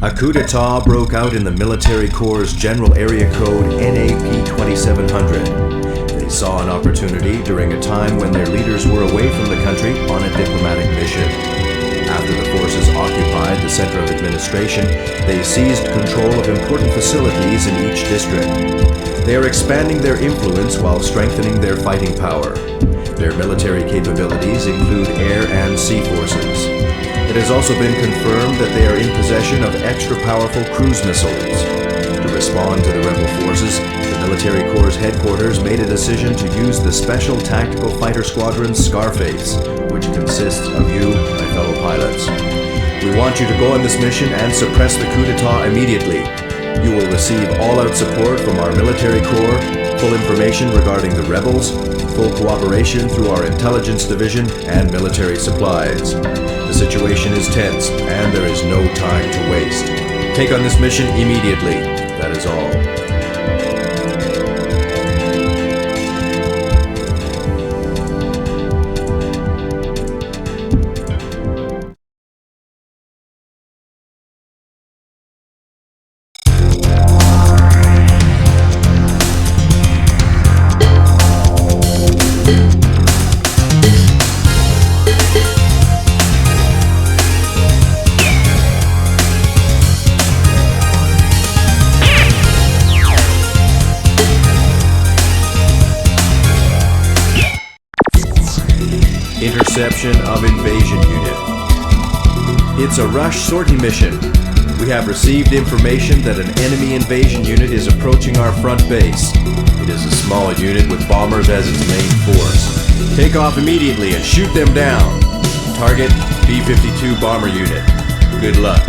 A coup d'etat broke out in the military corps' general area code NAP 2700. They saw an opportunity during a time when their leaders were away from the country on a diplomatic mission. After the forces occupied the center of administration, they seized control of important facilities in each district. They are expanding their influence while strengthening their fighting power. Their military capabilities include air and sea forces. It has also been confirmed that they are in possession of extra-powerful cruise missiles. To respond to the rebel forces, the military corps' headquarters made a decision to use the Special Tactical Fighter Squadron Scarface, which consists of you, my fellow pilots. We want you to go on this mission and suppress the coup d'etat immediately. You will receive all-out support from our military corps, full information regarding the rebels, full cooperation through our intelligence division, and military supplies. The situation is tense, and there is no time to waste. Take on this mission immediately. That is all. Interception of invasion unit. It's a rush sortie mission. We have received information that an enemy invasion unit is approaching our front base. It is a small unit with bombers as its main force. Take off immediately and shoot them down. Target B-52 bomber unit. Good luck.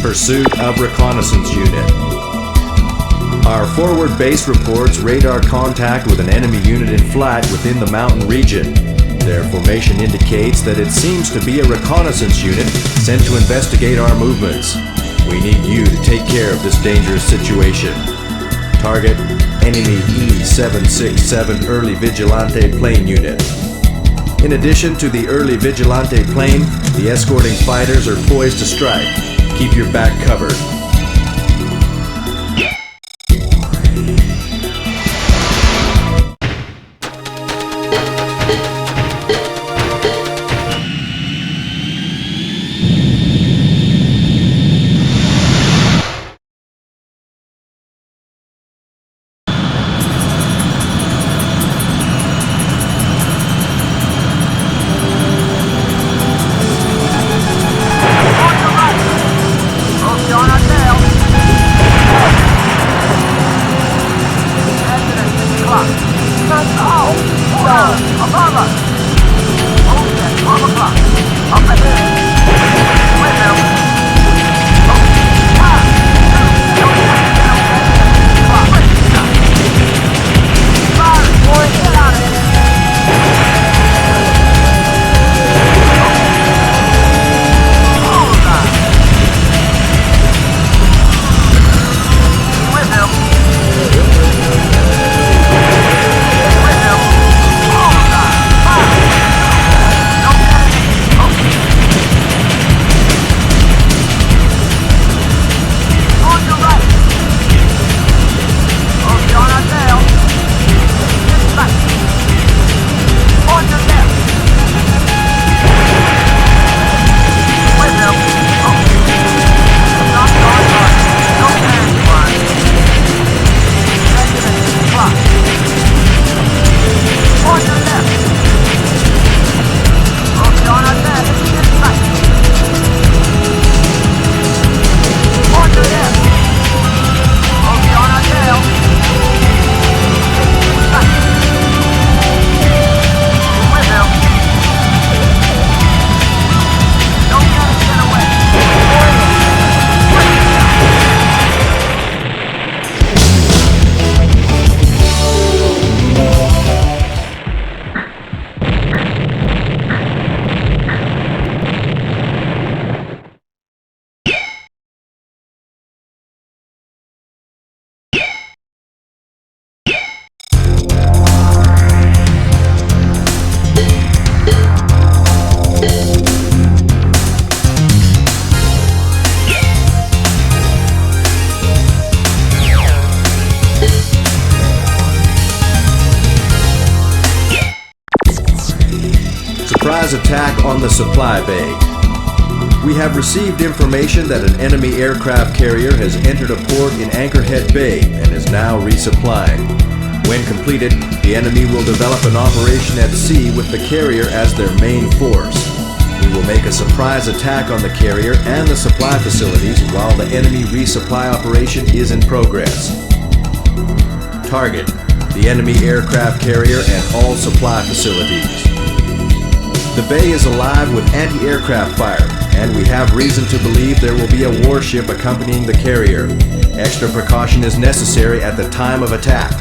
Pursuit of reconnaissance unit. Our forward base reports radar contact with an enemy unit in flight within the mountain region. Their formation indicates that it seems to be a reconnaissance unit sent to investigate our movements. We need you to take care of this dangerous situation. Target: enemy E-767 Early Vigilante plane unit. In addition to the Early Vigilante plane, the escorting fighters are poised to strike. Keep your back covered. surprise attack on the supply bay. We have received information that an enemy aircraft carrier has entered a port in Anchorhead Bay and is now resupplying. When completed, the enemy will develop an operation at sea with the carrier as their main force. We will make a surprise attack on the carrier and the supply facilities while the enemy resupply operation is in progress. Target: the enemy aircraft carrier and all supply facilities. The bay is alive with anti-aircraft fire, and we have reason to believe there will be a warship accompanying the carrier. Extra precaution is necessary at the time of attack.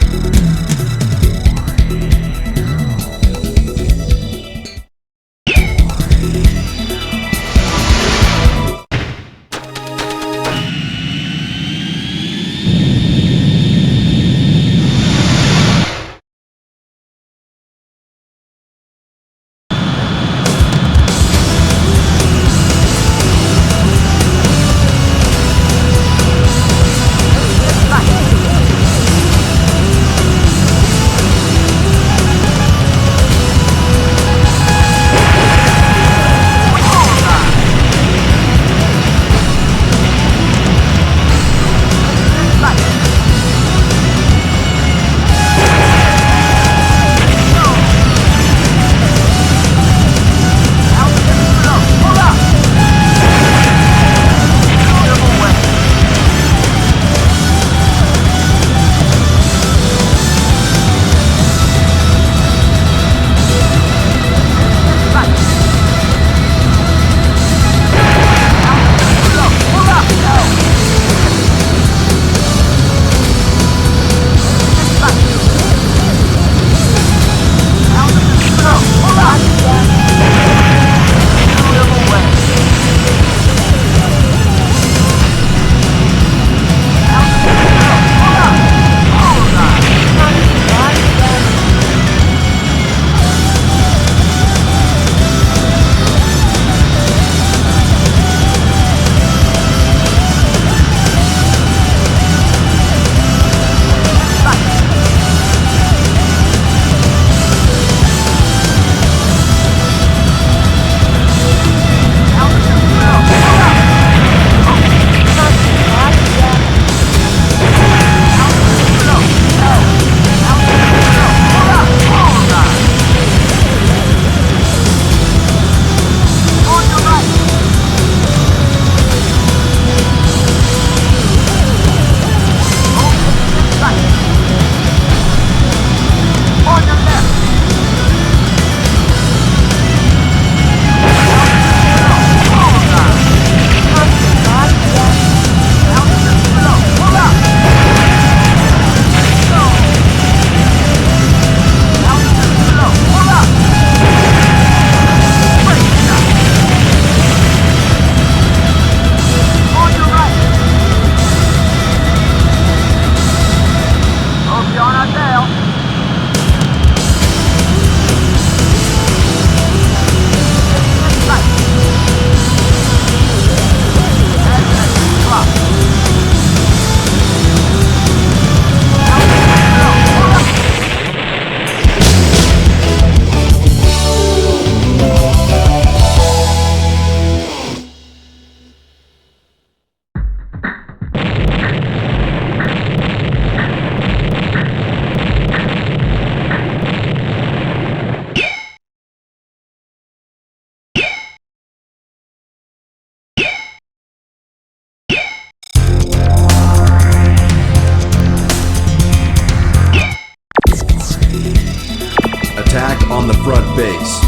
Attack on the front base.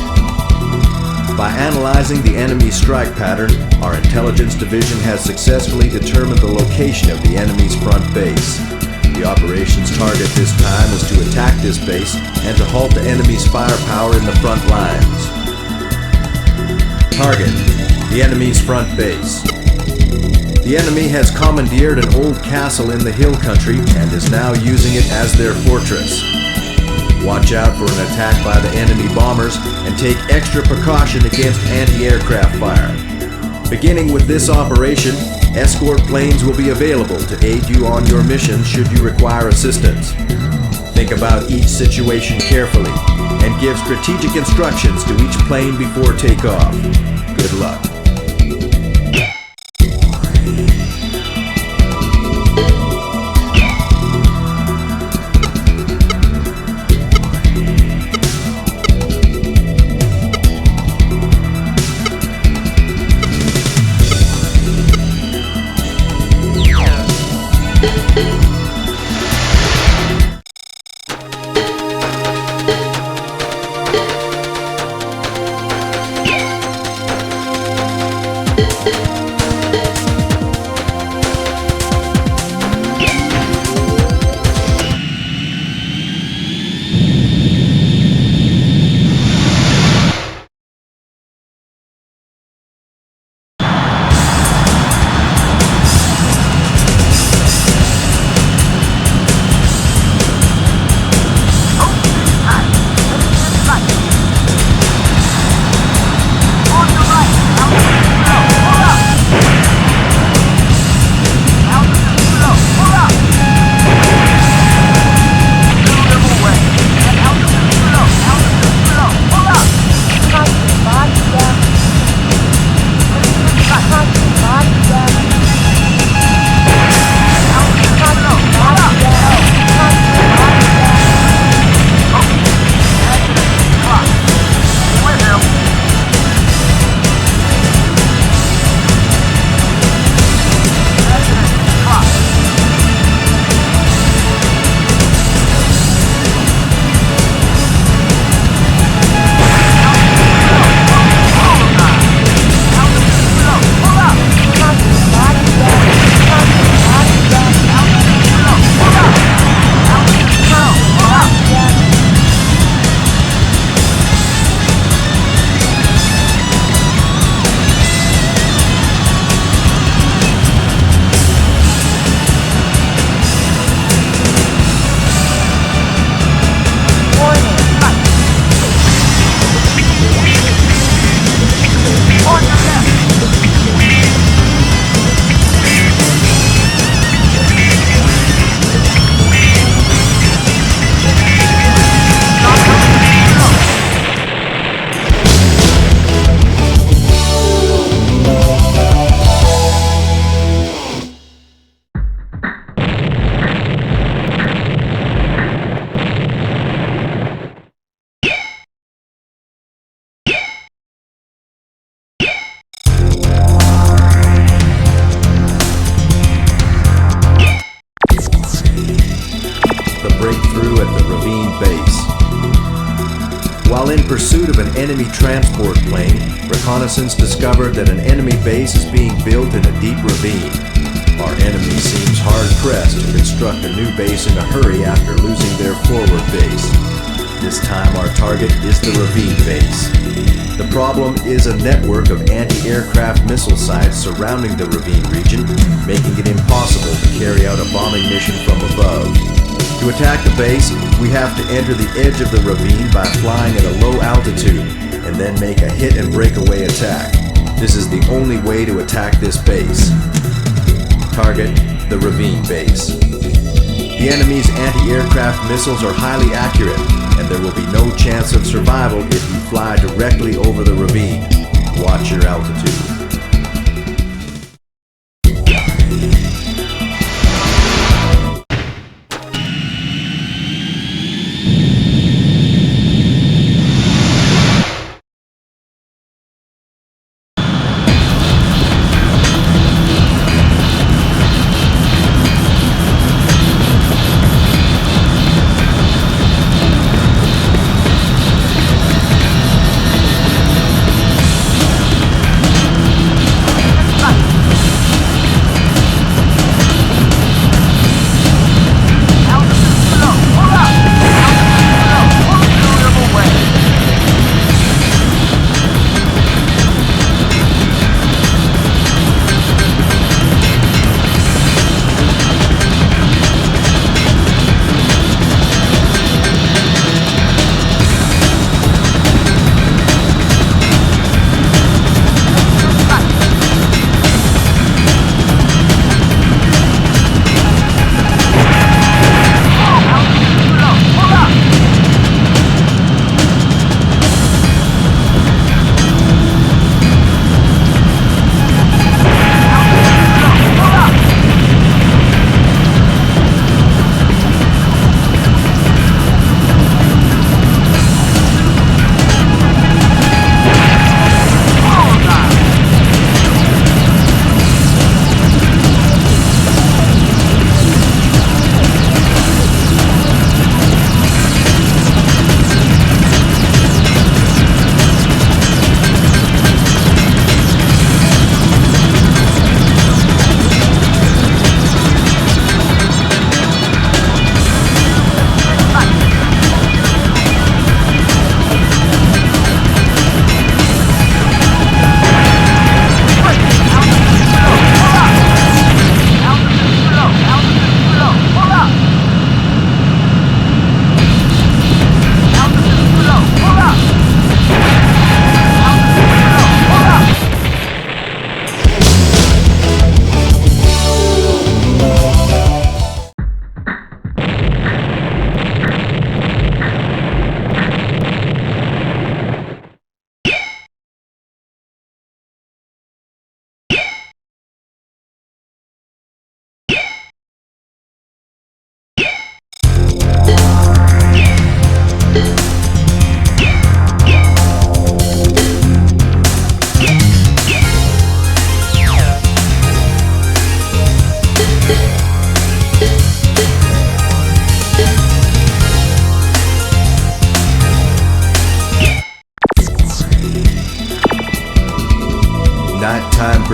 By analyzing the enemy strike pattern, our intelligence division has successfully determined the location of the enemy's front base. The operations target this time is to attack this base and to halt the enemy's firepower in the front lines. Target: the enemy's front base. The enemy has commandeered an old castle in the hill country and is now using it as their fortress. Watch out for an attack by the enemy bombers and take extra precaution against anti-aircraft fire. Beginning with this operation, escort planes will be available to aid you on your mission should you require assistance. Think about each situation carefully and give strategic instructions to each plane before takeoff. Good luck. Breakthrough at the Ravine base. While in pursuit of an enemy transport plane, reconnaissance discovered that an enemy base is being built in a deep ravine. Our enemy seems hard-pressed to construct a new base in a hurry after losing their forward base. This time our target is the Ravine base. The problem is a network of anti-aircraft missile sites surrounding the Ravine region, making it impossible to carry out a bombing mission from above. To attack the base, we have to enter the edge of the ravine by flying at a low altitude, and then make a hit and breakaway attack. This is the only way to attack this base. Target, the Ravine base. The enemy's anti-aircraft missiles are highly accurate, and there will be no chance of survival if you fly directly over the ravine. Watch your altitude.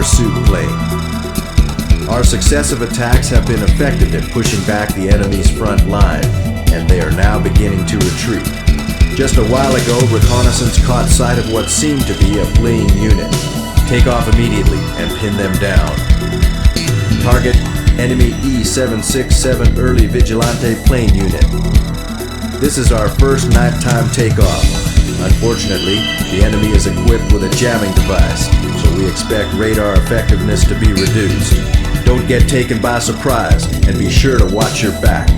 pursuit plane. Our successive attacks have been effective in pushing back the enemy's front line, and they are now beginning to retreat. Just a while ago, reconnaissance caught sight of what seemed to be a fleeing unit. Take off immediately and pin them down. Target, enemy E-767 early Vigilante plane unit. This is our first nighttime takeoff. Unfortunately, the enemy is equipped with a jamming device, so we expect radar effectiveness to be reduced. Don't get taken by surprise, and be sure to watch your back.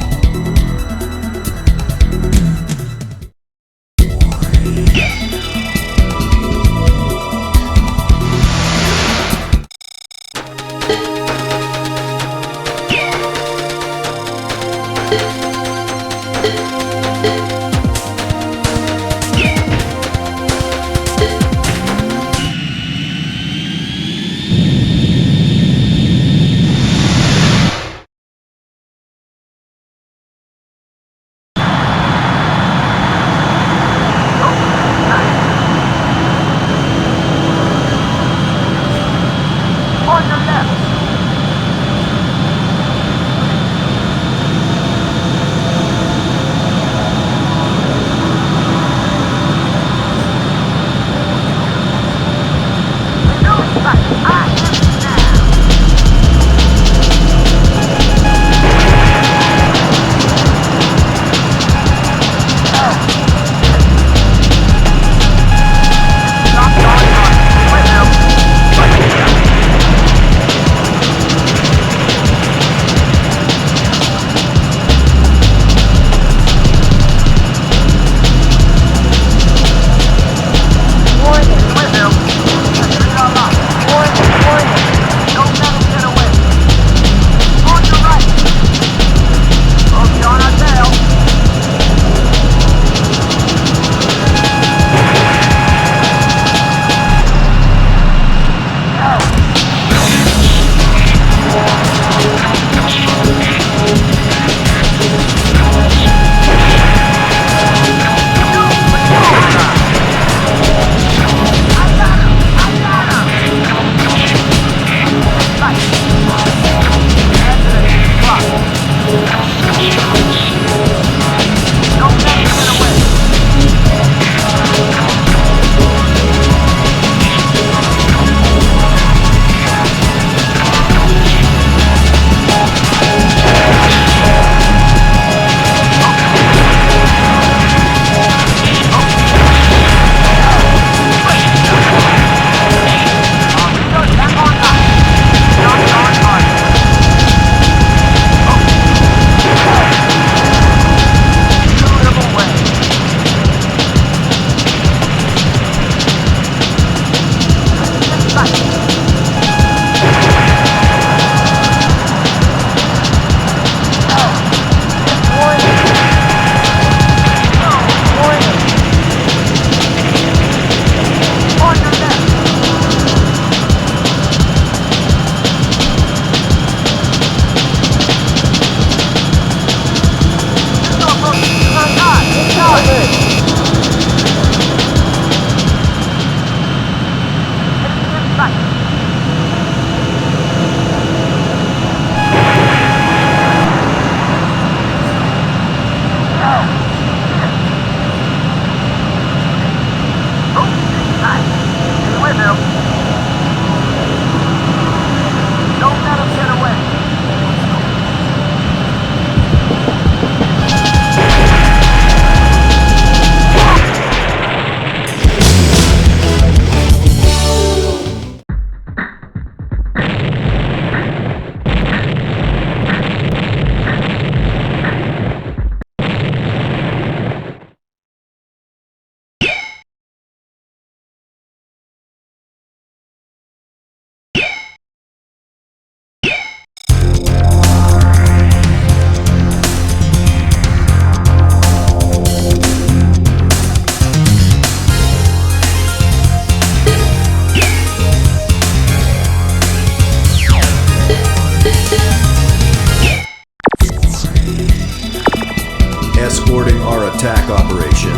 escorting our attack operation.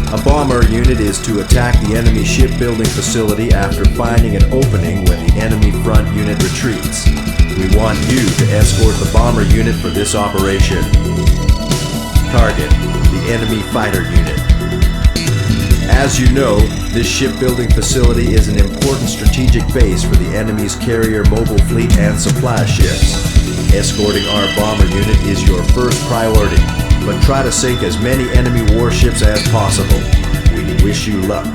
A bomber unit is to attack the enemy shipbuilding facility after finding an opening when the enemy front unit retreats. We want you to escort the bomber unit for this operation. Target: the enemy fighter unit. As you know, this shipbuilding facility is an important strategic base for the enemy's carrier mobile fleet and supply ships. Escorting our bomber unit is your first priority, but try to sink as many enemy warships as possible. We wish you luck.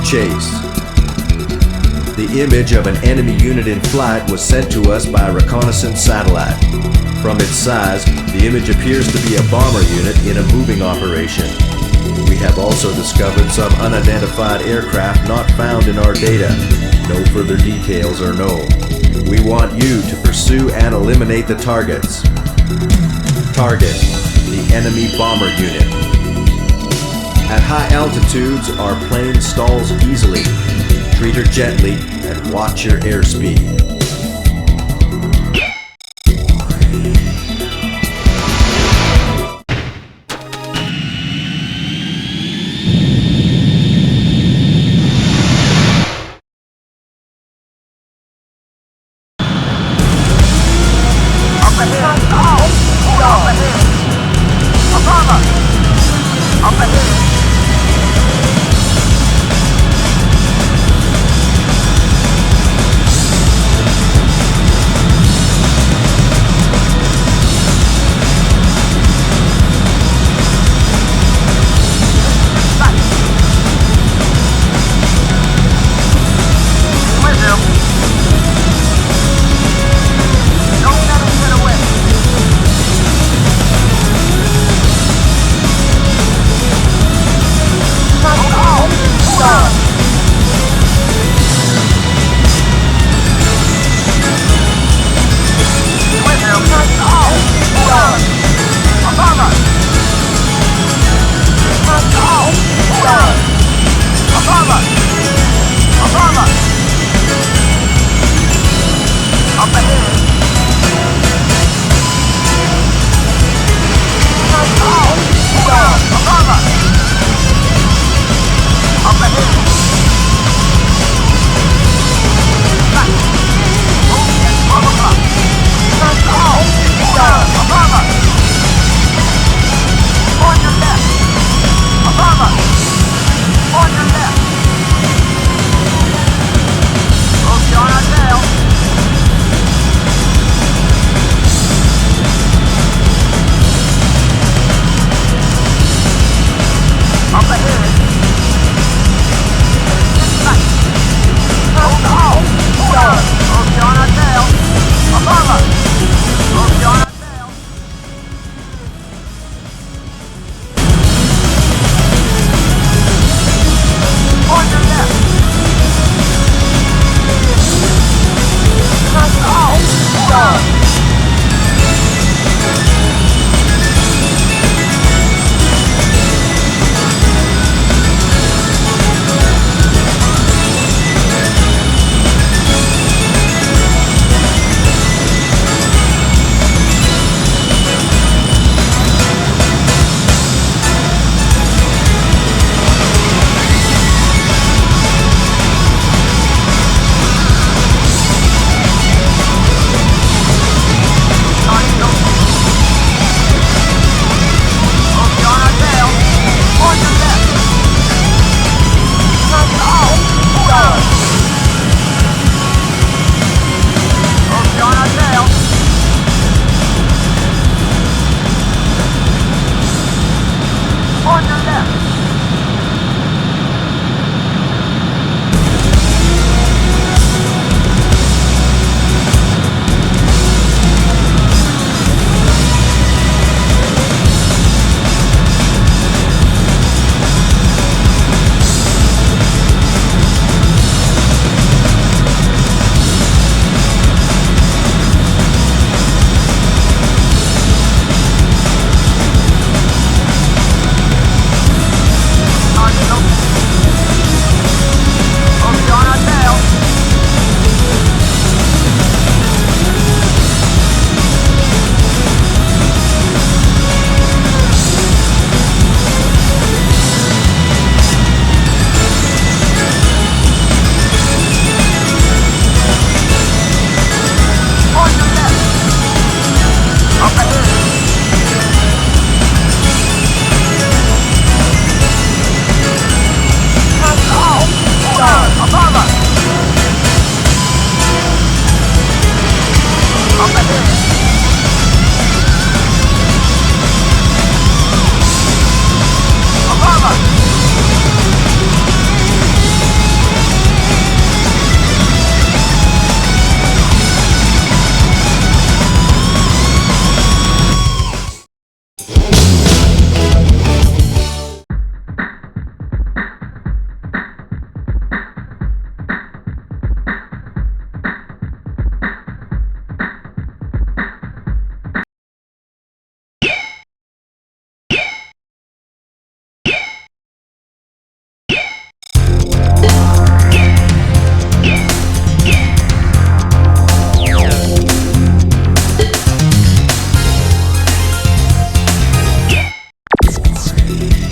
Chase. The image of an enemy unit in flight was sent to us by a reconnaissance satellite. From its size, the image appears to be a bomber unit in a moving operation. We have also discovered some unidentified aircraft not found in our data. No further details are known. We want you to pursue and eliminate the targets. Target: the enemy bomber unit. At high altitudes, our plane stalls easily. Treat her gently and watch your airspeed.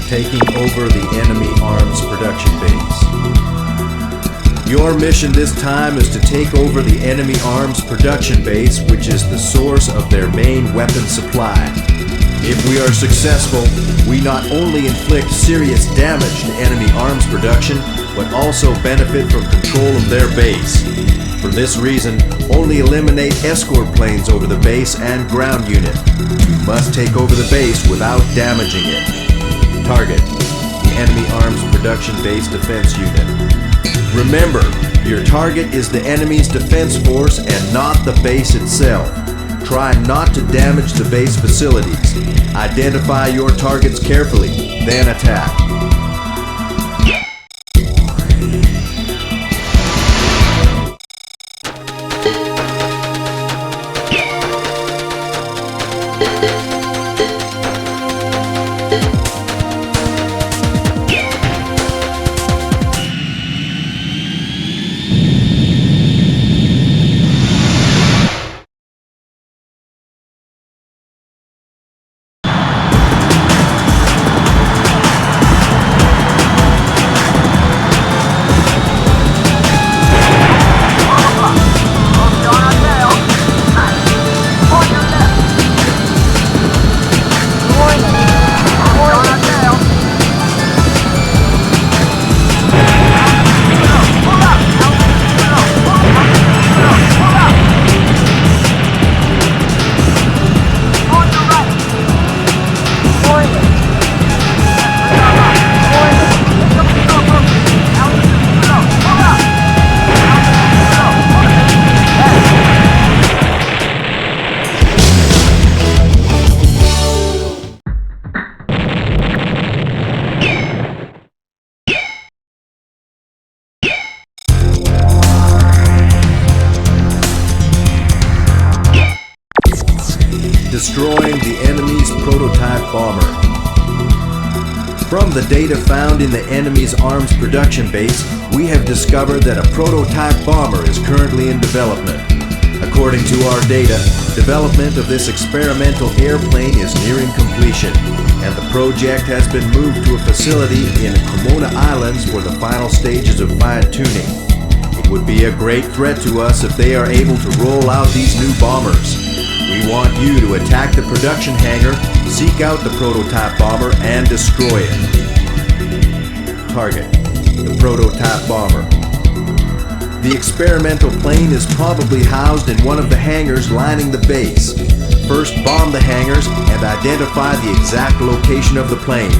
taking over the enemy arms production base. Your mission this time is to take over the enemy arms production base, which is the source of their main weapon supply. If we are successful, we not only inflict serious damage to enemy arms production, but also benefit from control of their base. For this reason, only eliminate escort planes over the base and ground unit. You must take over the base without damaging it. Target: the enemy arms production base defense unit. Remember, your target is the enemy's defense force and not the base itself. Try not to damage the base facilities. Identify your targets carefully, then attack. Destroying the enemy's prototype bomber. From the data found in the enemy's arms production base, we have discovered that a prototype bomber is currently in development. According to our data, development of this experimental airplane is nearing completion, and the project has been moved to a facility in Cremona Islands for the final stages of fine-tuning. It would be a great threat to us if they are able to roll out these new bombers. We want you to attack the production hangar, seek out the prototype bomber, and destroy it. Target: the prototype bomber. The experimental plane is probably housed in one of the hangars lining the base. First, bomb the hangars and identify the exact location of the plane.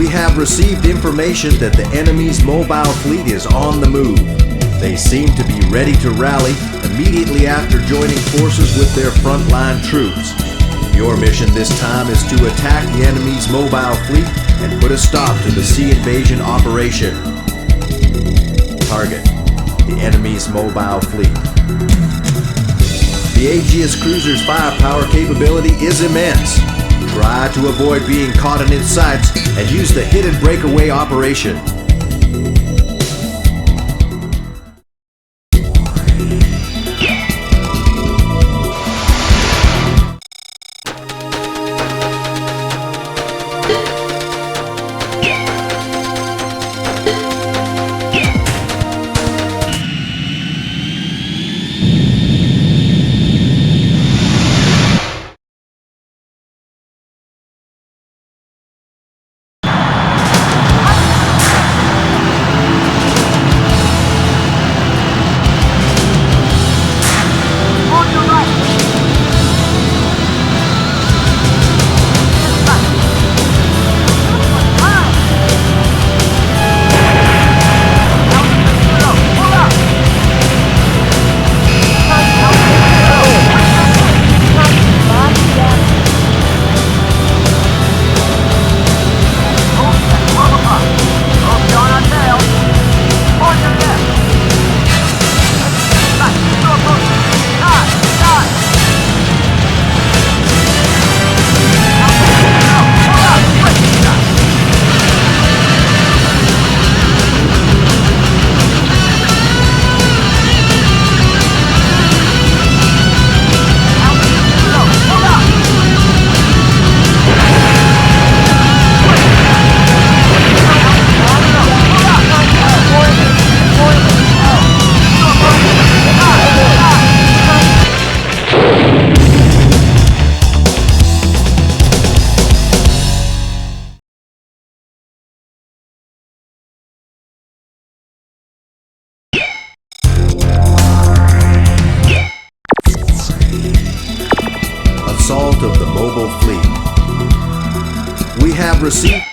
We have received information that the enemy's mobile fleet is on the move. They seem to be ready to rally immediately after joining forces with their frontline troops. Your mission this time is to attack the enemy's mobile fleet and put a stop to the sea invasion operation. Target: the enemy's mobile fleet. The Aegis cruiser's firepower capability is immense. Try to avoid being caught in its sights and use the hidden breakaway operation. Assault of the mobile fleet. We have received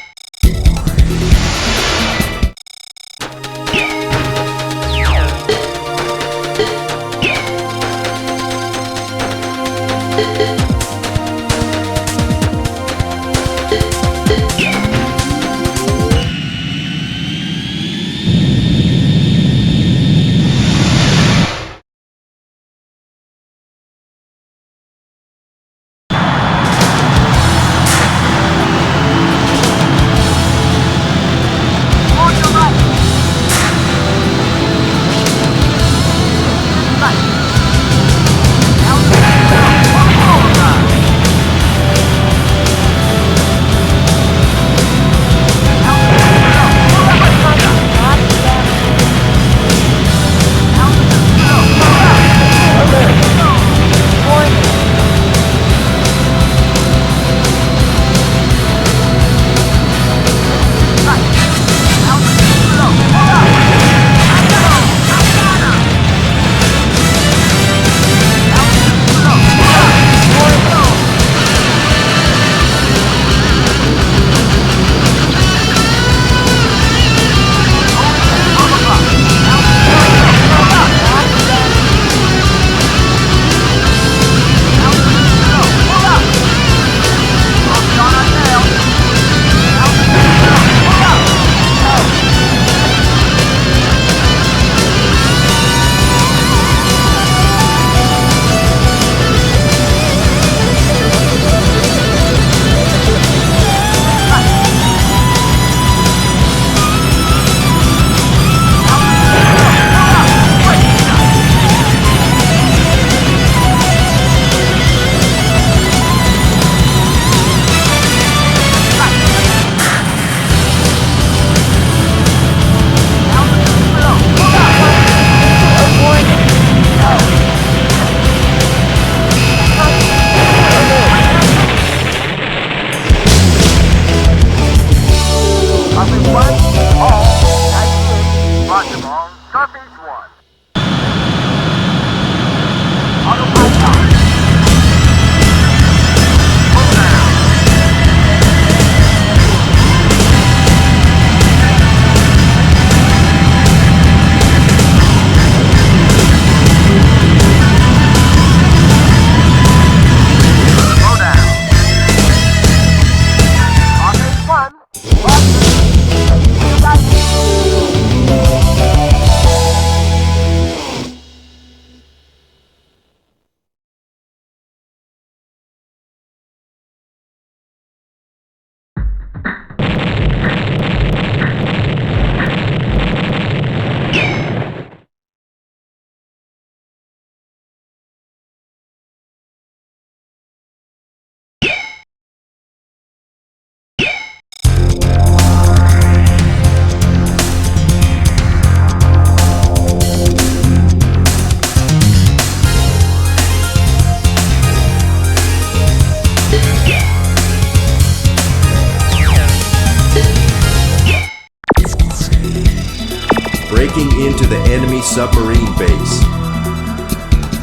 breaking into the enemy submarine base.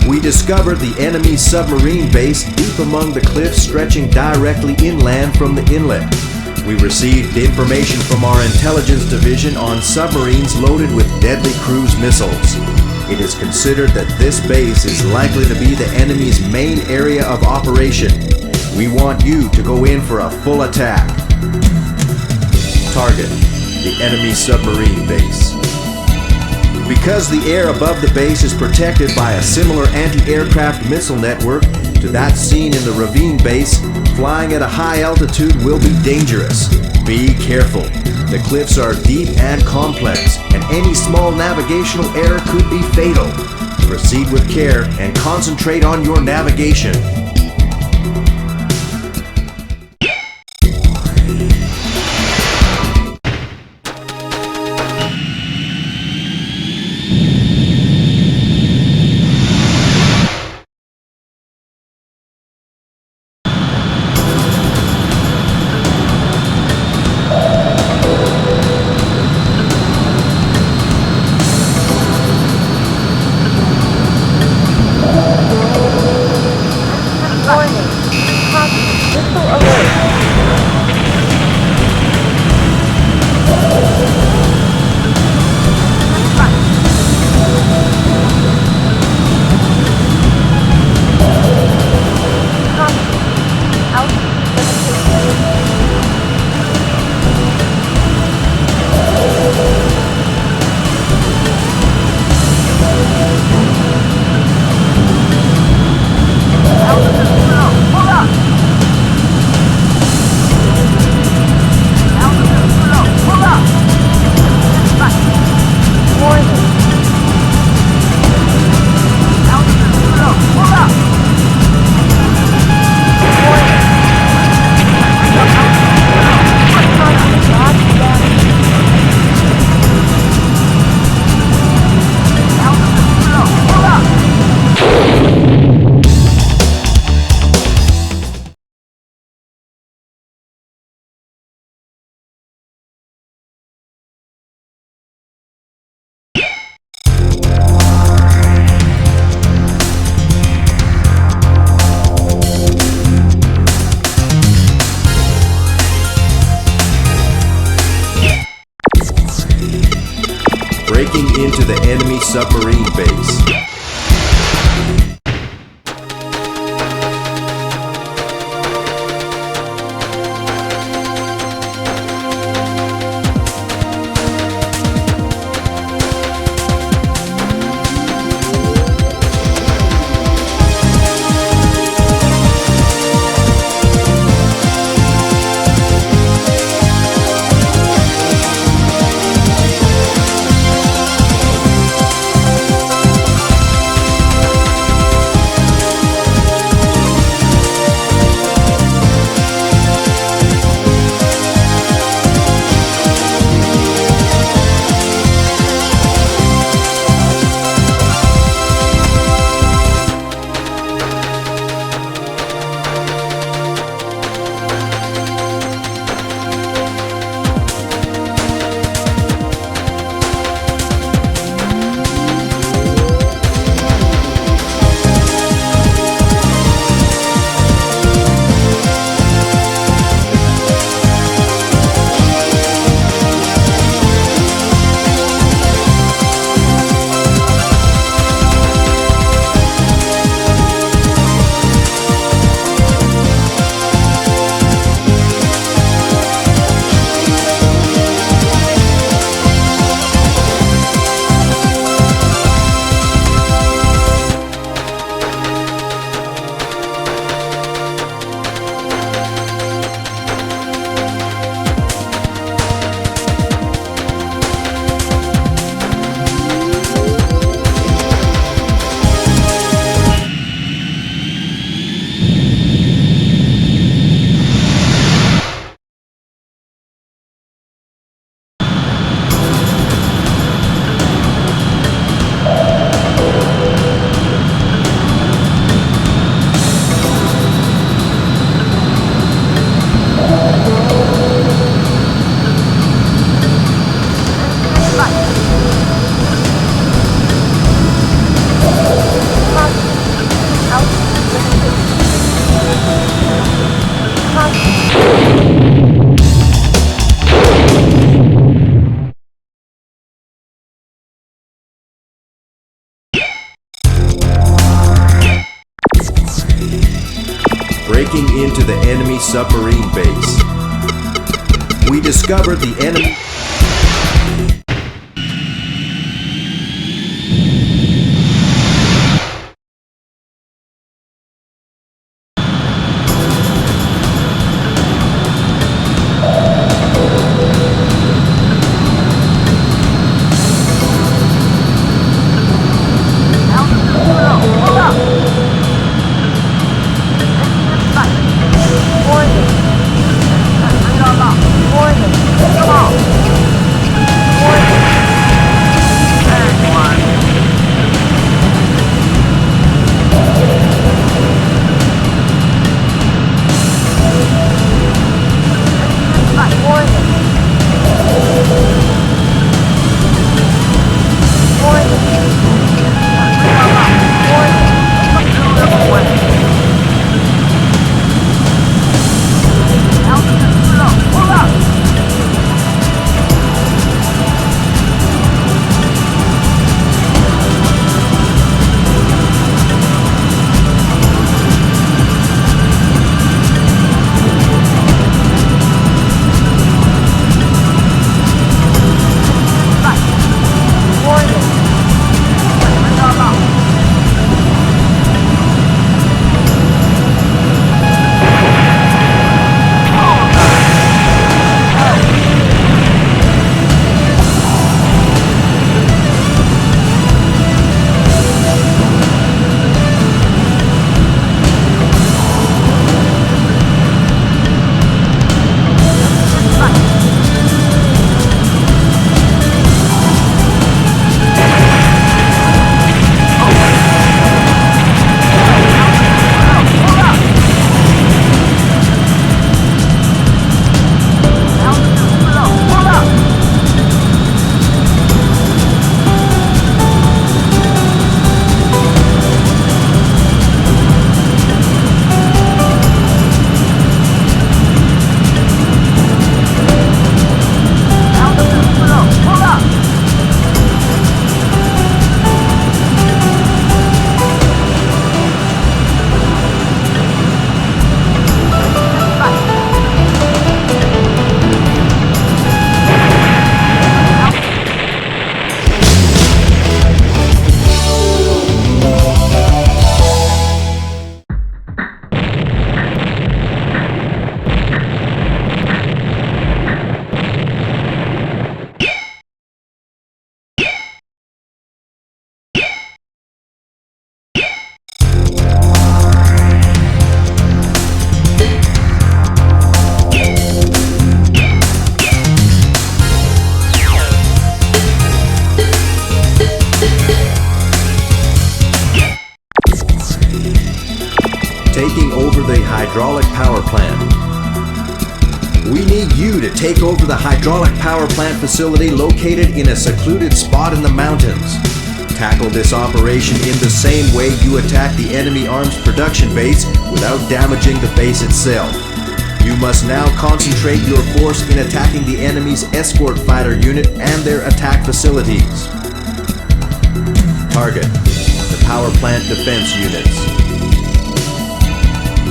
We discovered the enemy submarine base deep among the cliffs stretching directly inland from the inlet. We received information from our intelligence division on submarines loaded with deadly cruise missiles. It is considered that this base is likely to be the enemy's main area of operation. We want you to go in for a full attack. Target: the enemy submarine base. Because the air above the base is protected by a similar anti-aircraft missile network to that seen in the ravine base, flying at a high altitude will be dangerous. Be careful. The cliffs are deep and complex, and any small navigational error could be fatal. Proceed with care and concentrate on your navigation. Breaking into the enemy submarine base. breaking into the enemy submarine base. We discovered the enemy... taking over the hydraulic power plant. We need you to take over the hydraulic power plant facility located in a secluded spot in the mountains. Tackle this operation in the same way you attack the enemy arms production base without damaging the base itself. You must now concentrate your force in attacking the enemy's escort fighter unit and their attack facilities. Target: the power plant defense units.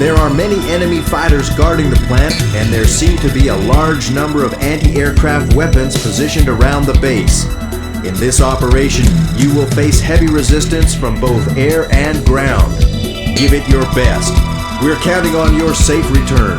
There are many enemy fighters guarding the plant, and there seem to be a large number of anti-aircraft weapons positioned around the base. In this operation, you will face heavy resistance from both air and ground. Give it your best. We're counting on your safe return.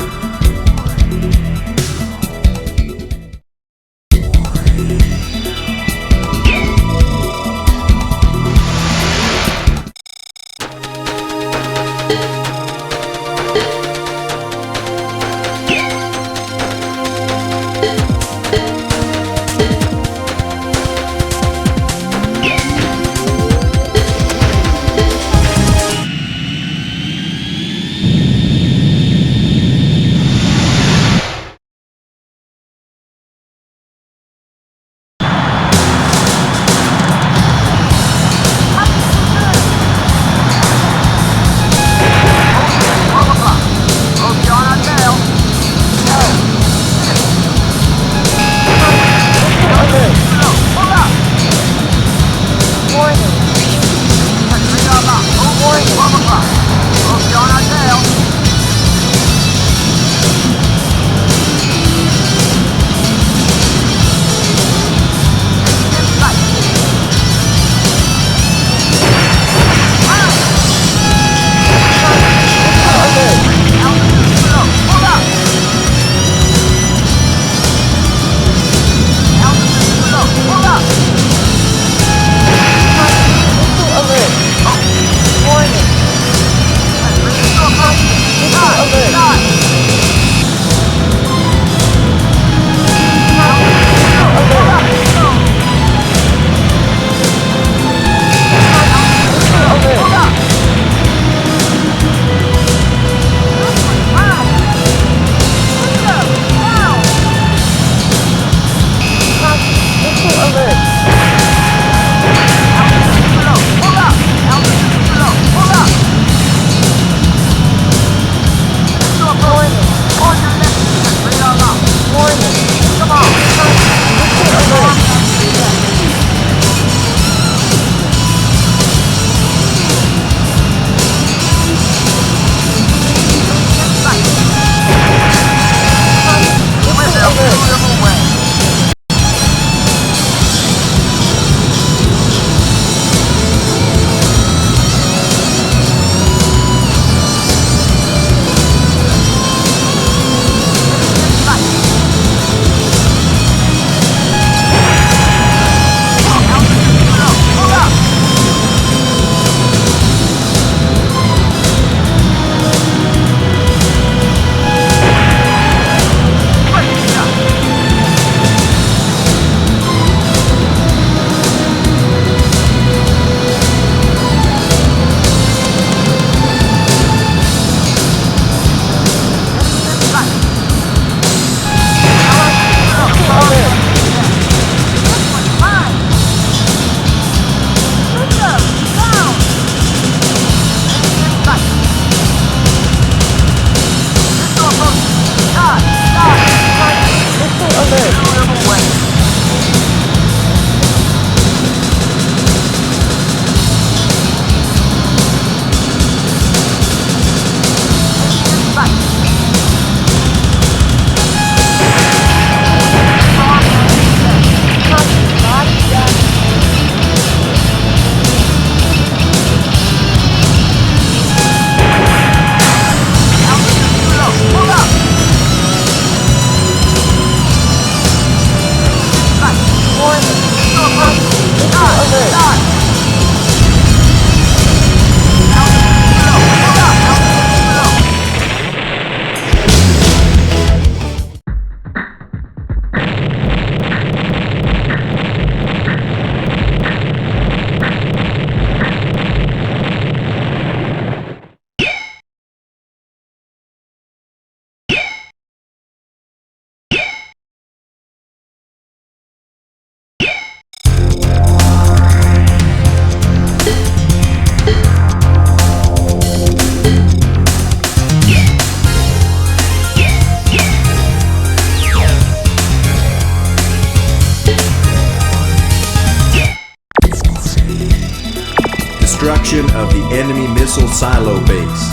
location of the enemy missile silo base.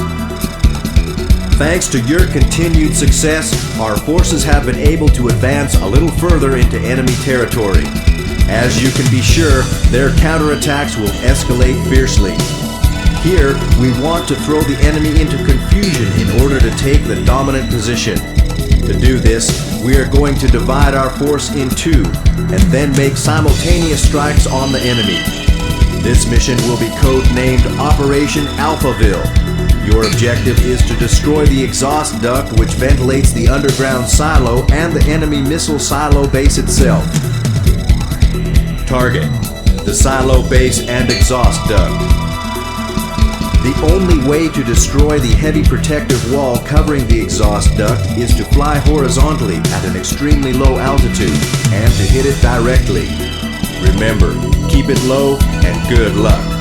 Thanks to your continued success, our forces have been able to advance a little further into enemy territory. As you can be sure, their counterattacks will escalate fiercely. Here, we want to throw the enemy into confusion in order to take the dominant position. To do this, we are going to divide our force in two and then make simultaneous strikes on the enemy. This mission will be codenamed Operation Alphaville. Your objective is to destroy the exhaust duct which ventilates the underground silo and the enemy missile silo base itself. Target: the silo base and exhaust duct. The only way to destroy the heavy protective wall covering the exhaust duct is to fly horizontally at an extremely low altitude and to hit it directly. Remember, keep it low and good luck.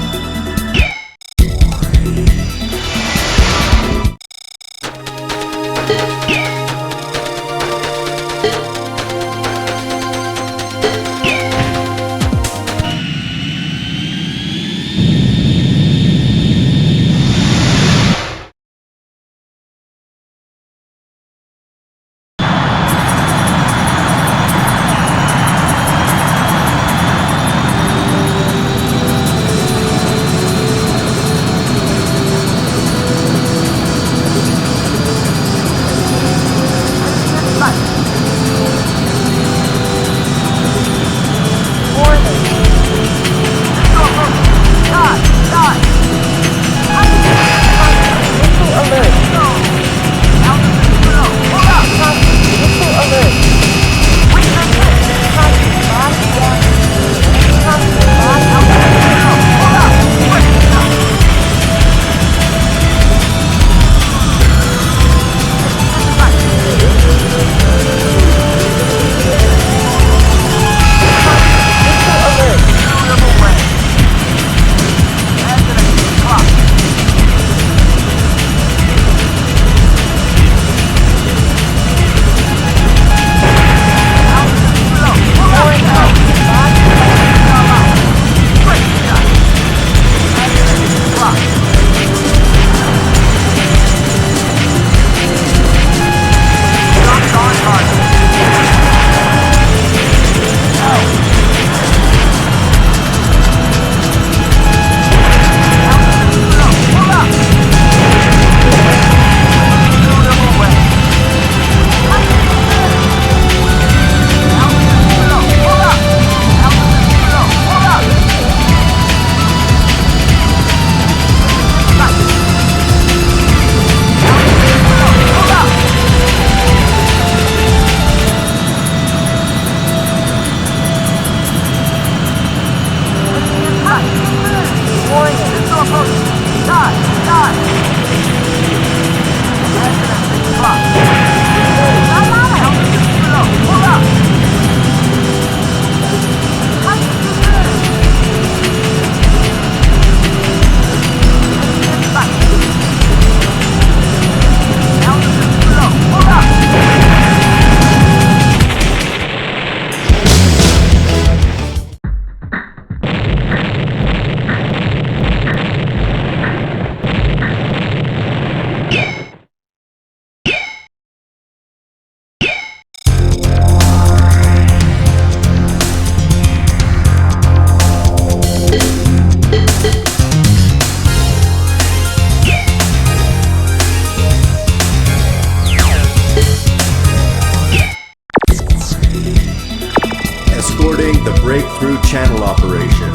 Breakthrough channel operation.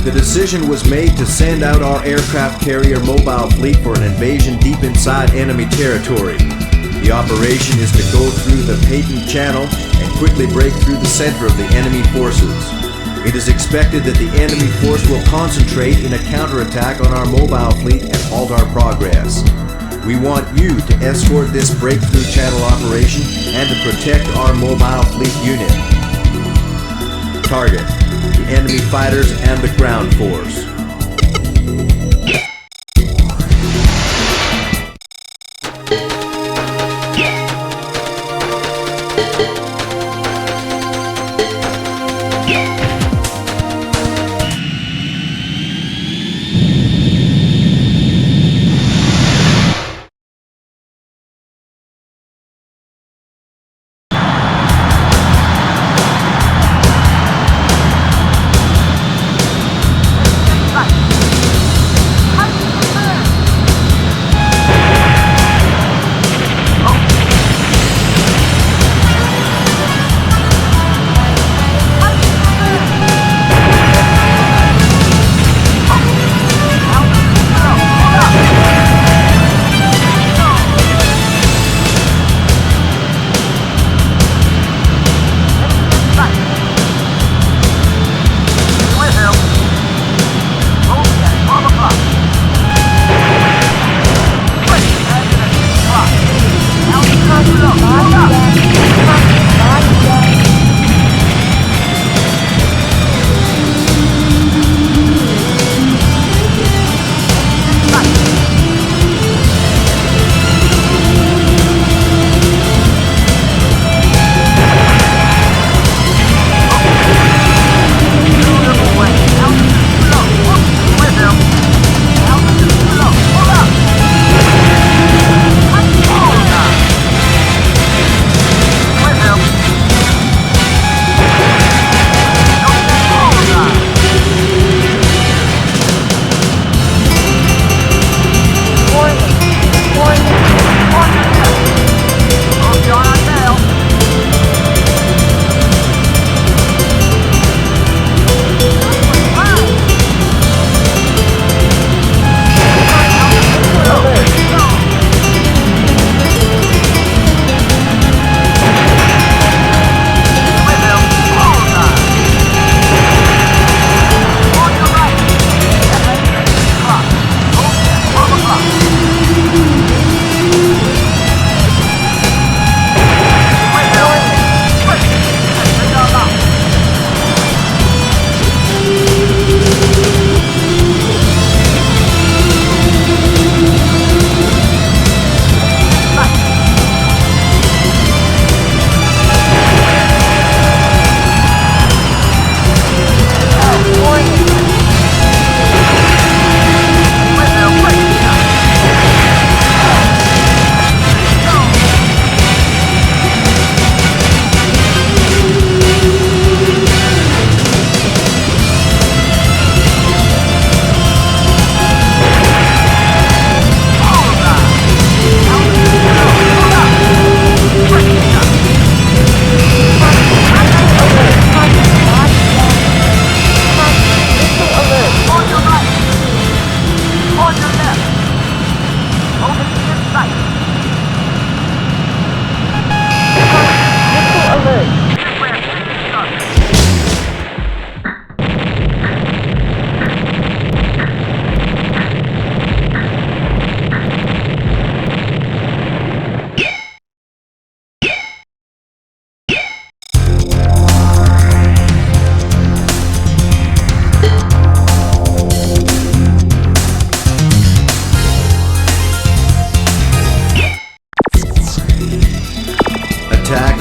The decision was made to send out our aircraft carrier mobile fleet for an invasion deep inside enemy territory. The operation is to go through the patent channel and quickly break through the center of the enemy forces. It is expected that the enemy force will concentrate in a counterattack on our mobile fleet and halt our progress. We want you to escort this breakthrough channel operation and to protect our mobile fleet unit. Target: the enemy fighters and the ground force.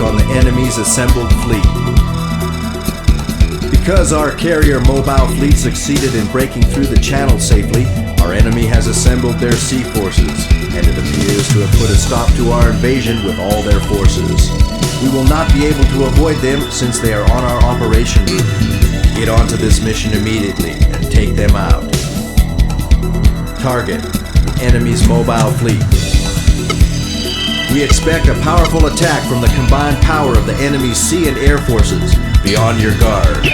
on the enemy's assembled fleet. Because our carrier mobile fleet succeeded in breaking through the channel safely, our enemy has assembled their sea forces, and it appears to have put a stop to our invasion with all their forces. We will not be able to avoid them since they are on our operation route. Get onto this mission immediately and take them out. Target: the enemy's mobile fleet. We expect a powerful attack from the combined power of the enemy's sea and air forces. Be on your guard.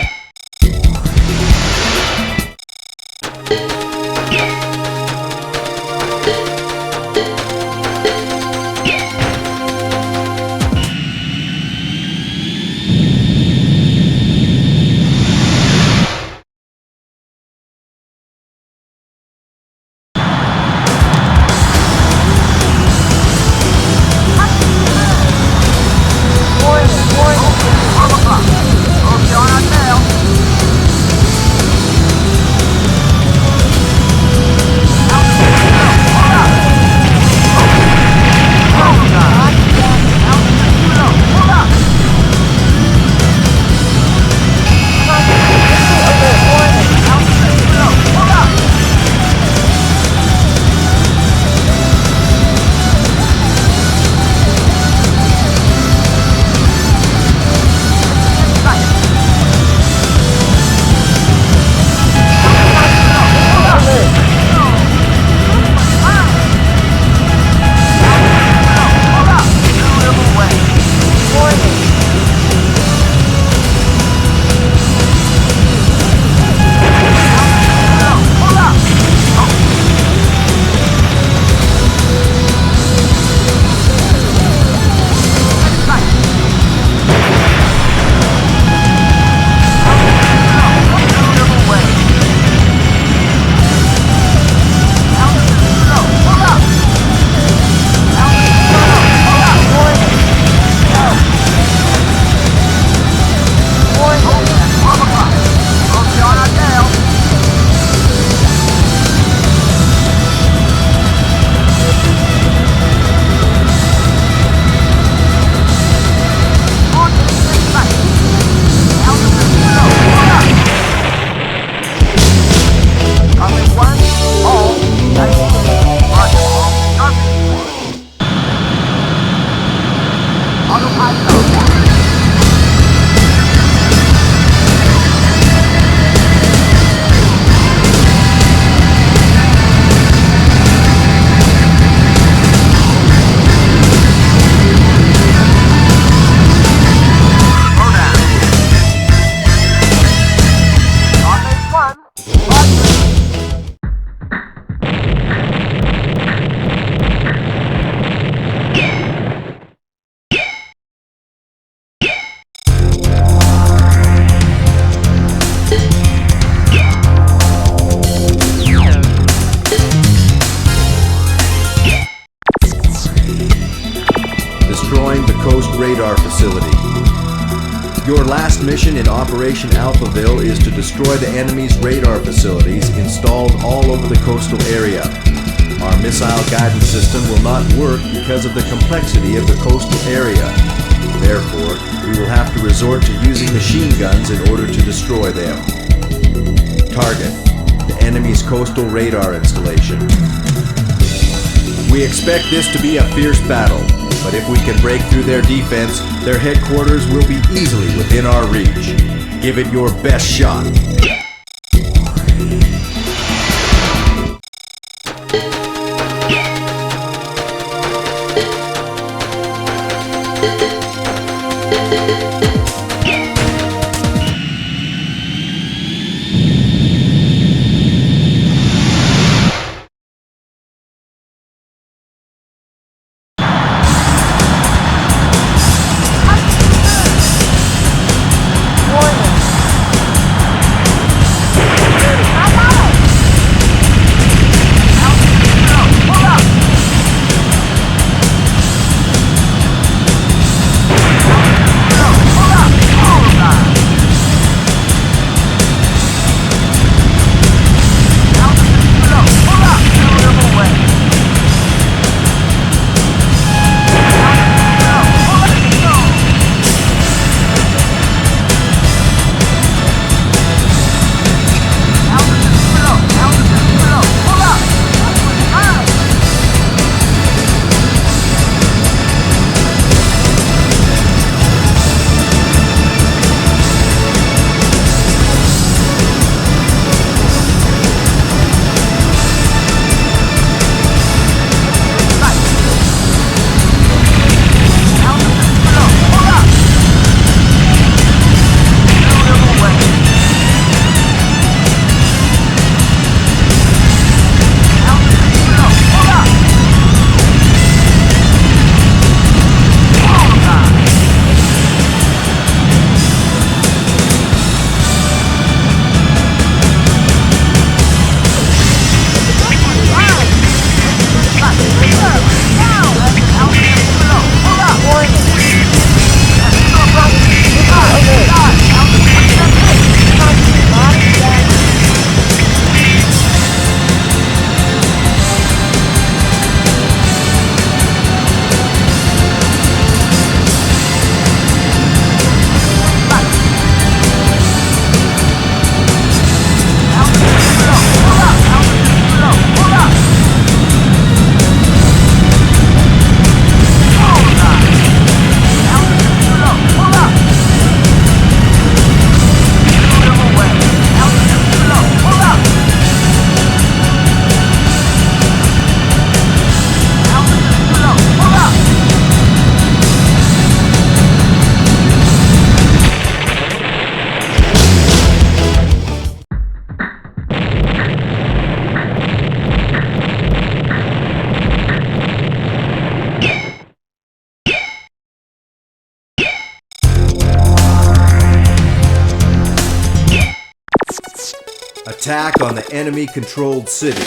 Radar facility. Your last mission in Operation Alphaville is to destroy the enemy's radar facilities installed all over the coastal area. Our missile guidance system will not work because of the complexity of the coastal area. Therefore, we will have to resort to using machine guns in order to destroy them. Target: the enemy's coastal radar installation. We expect this to be a fierce battle, but if we can break through their defense, their headquarters will be easily within our reach. Give it your best shot. Attack on the enemy-controlled city.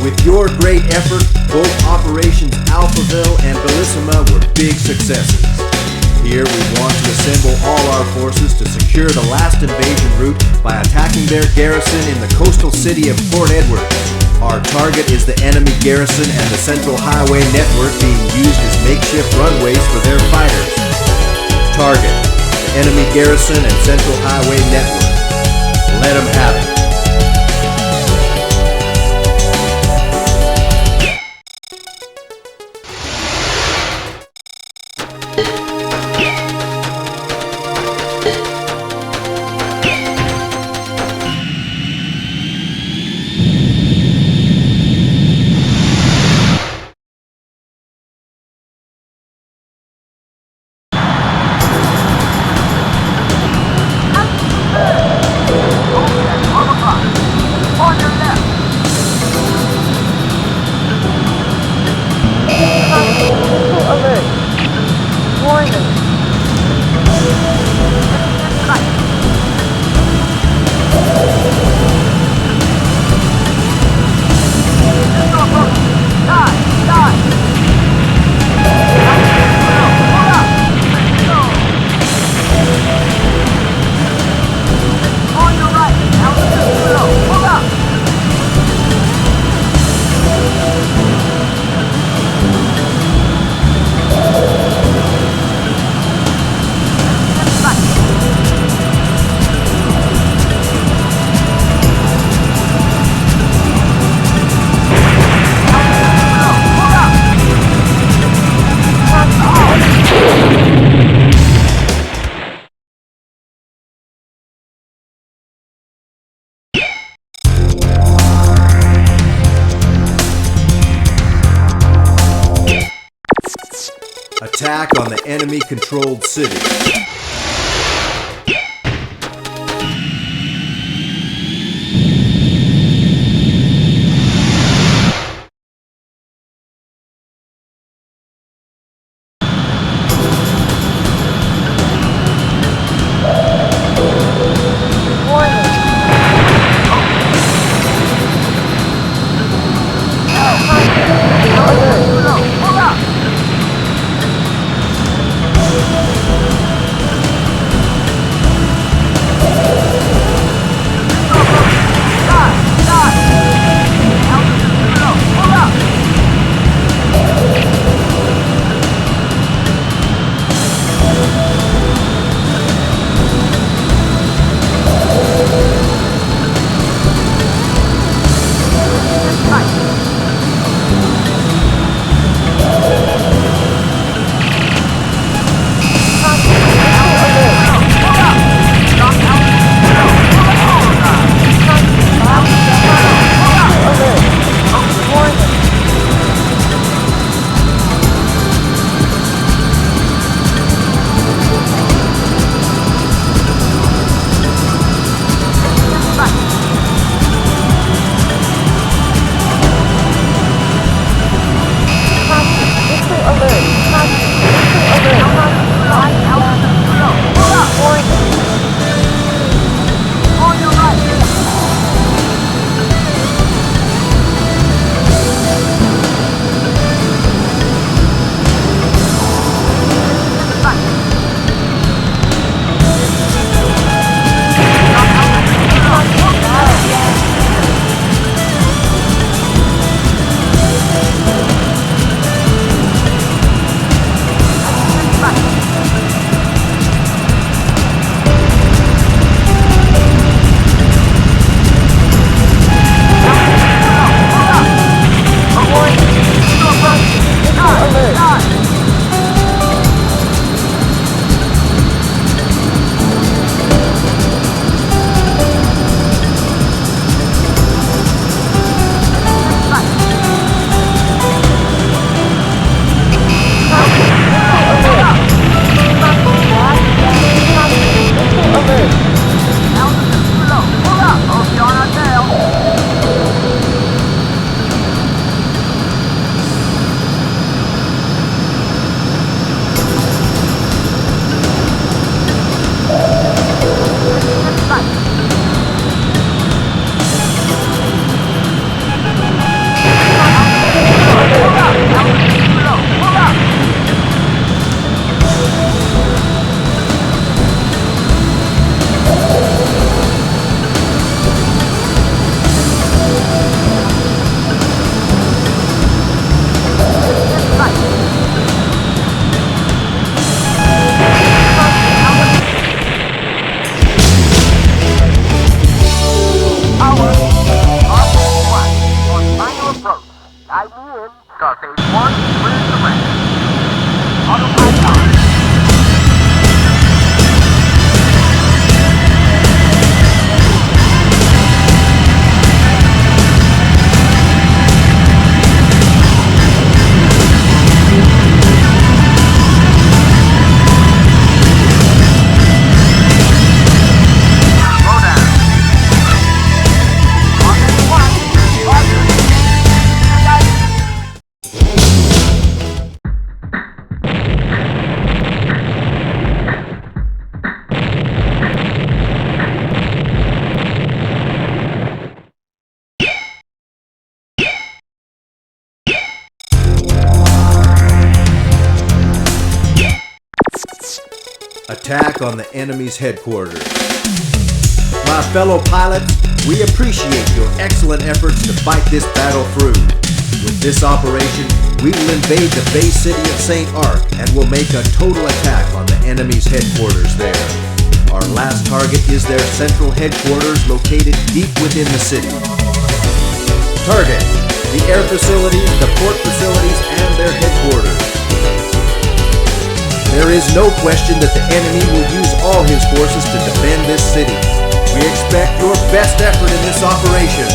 With your great effort, both Operations Alphaville and Bellissima were big successes. Here we want to assemble all our forces to secure the last invasion route by attacking their garrison in the coastal city of Port Edward. Our target is the enemy garrison and the Central Highway network being used as makeshift runways for their fighters. Target: the enemy garrison and Central Highway network. Let them have it. Attack on the enemy-controlled city. Attack on the enemy's headquarters. My fellow pilots, we appreciate your excellent efforts to fight this battle through. With this operation, we will invade the base city of St. Arc and will make a total attack on the enemy's headquarters there. Our last target is their central headquarters located deep within the city. Target: the air facilities, the port facilities, and their headquarters. There is no question that the enemy will use all his forces to defend this city. We expect your best effort in this operation.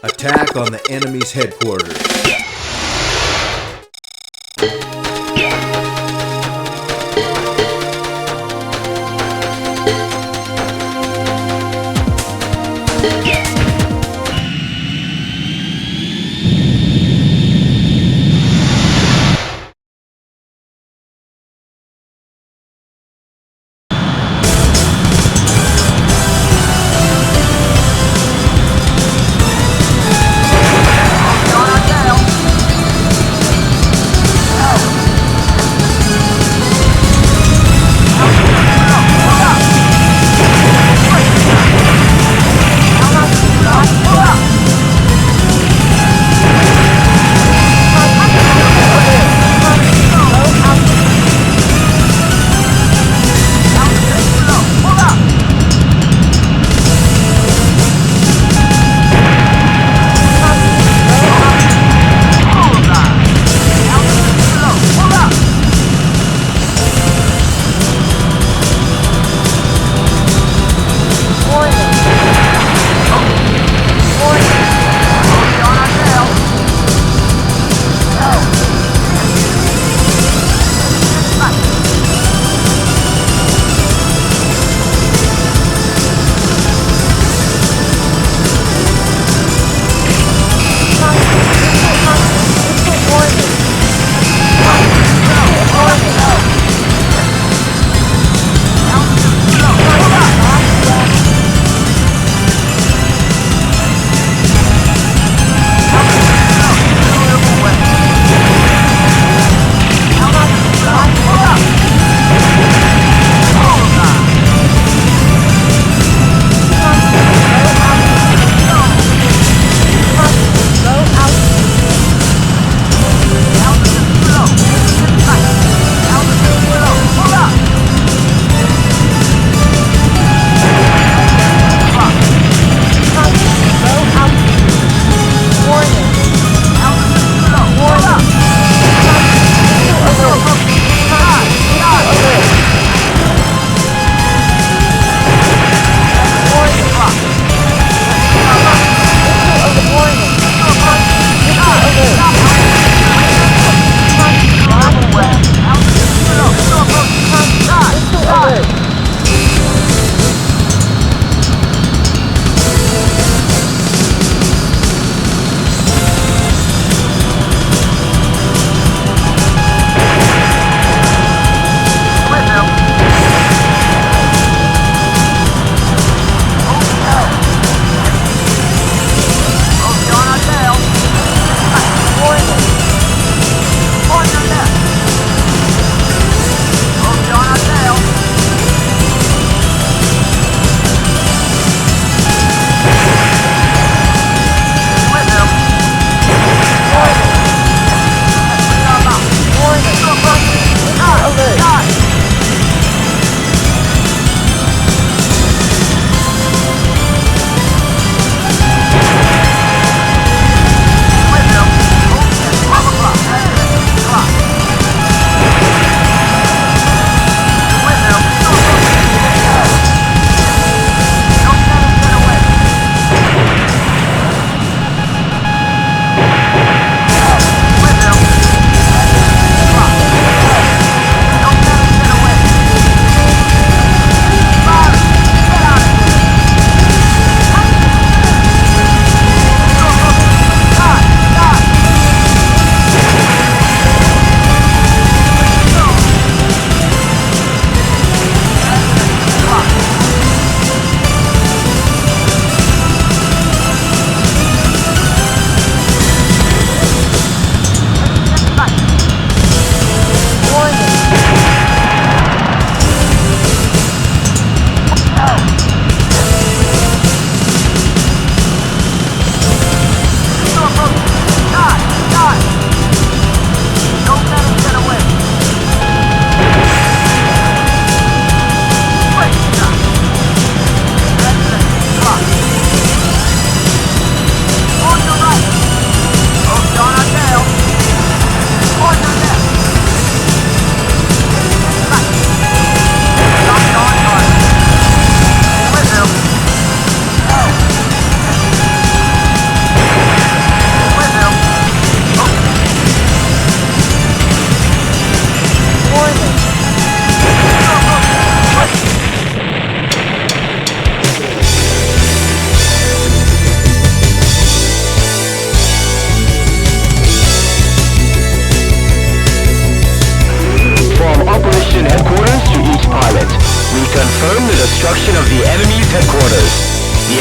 Attack on the enemy's headquarters.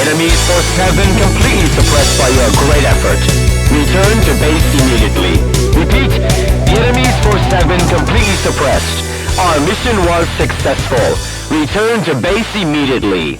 Enemies Force 7 completely suppressed by your great effort. Return to base immediately. Repeat, the enemy's Force 7 completely suppressed. Our mission was successful. Return to base immediately.